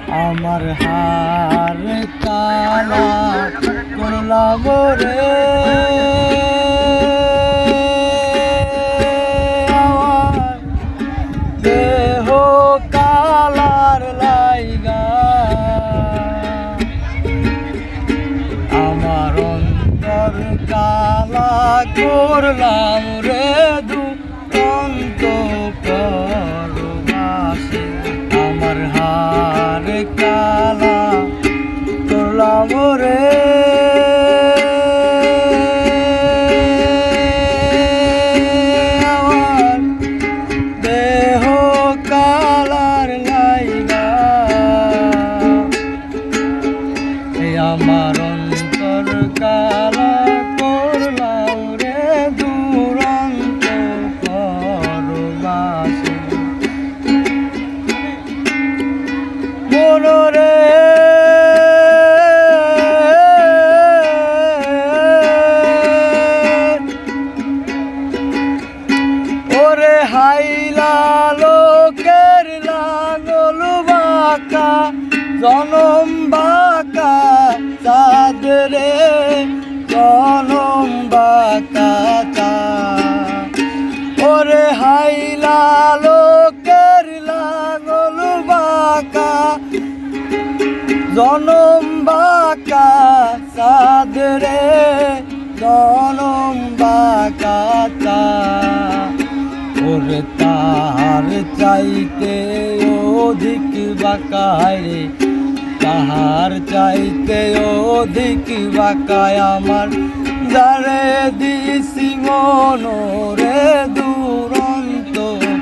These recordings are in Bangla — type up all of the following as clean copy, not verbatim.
আমার হার কালা করলাম রে আমার দেহ কালার লাইগা আমার অন্তর কালা করলাম রে দুরন্ত পরবাসে আমার হার কালা করলাম রে আমার দেহ কালার লাইগা আমার অন্তর কালা করলাম রে দুরন্ত পরবাসে মনরে ওরে হাইলা লোকের লাঙল বাঁকা জনম বাঁকা চাঁদ রে জনম বাঁকা চাঁদ ওরে হাইলা লোকের লাঙল বাঁকা জনম বাঁকা চাঁদ রে জনম বাঁকা চাঁদ ওরে তাহার চাইতে অধিক বাঁকায় রে তাহার চাইতে অধিক বাঁকায় আমার যারে দিছি মনরে দুরন্ত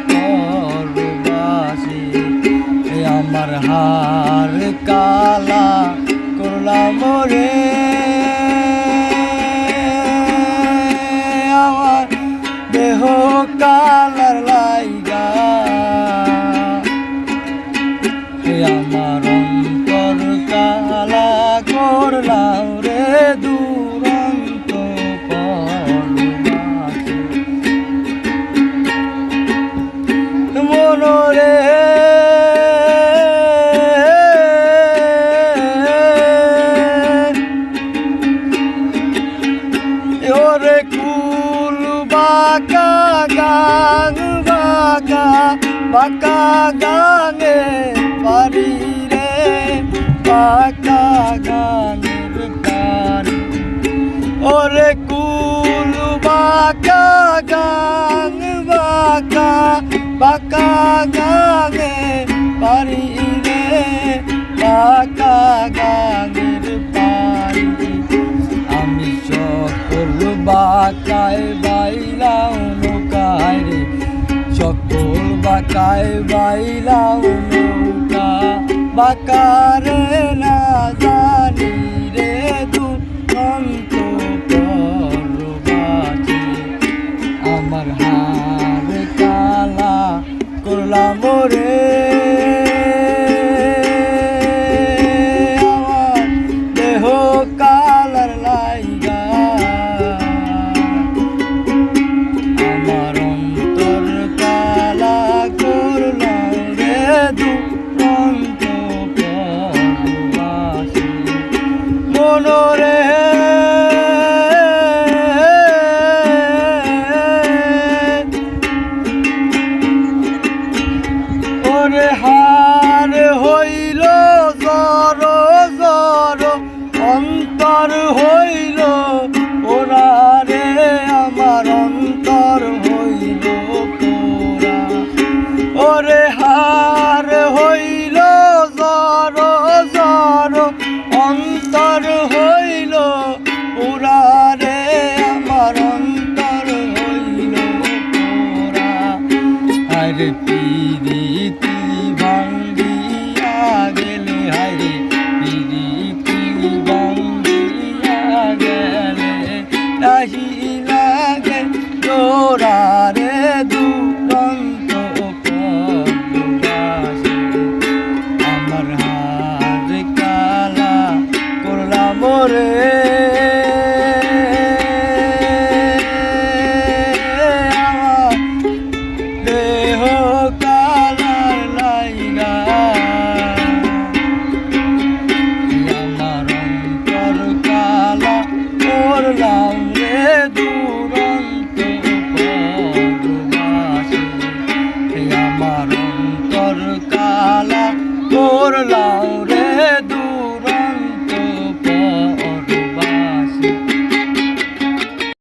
পরবাসে আমার হার কালা করলাম রে আমার দেহ কালার লাইগা আমার অন্তর কালা করলাম রে দুরন্ত পরবাসে মনরে ওরে কুল বাঁকা গাং বাঁকা বাঁকা গাঙে পারি রে বাঁকা গাঙের পারি ওরে কুল বাঁকা গাং বাঁকা বাঁকা গাঙে পারি রে বাঁকা গাঙের পারি আমি সকল বাঁকায় বাইলাম নৌকায় রে সকল বাঁকায় বাইলাম নৌকা বাঁকা রে না জানি রে দুরন্ত পরবাসে আমার হার কালা করলাম রে।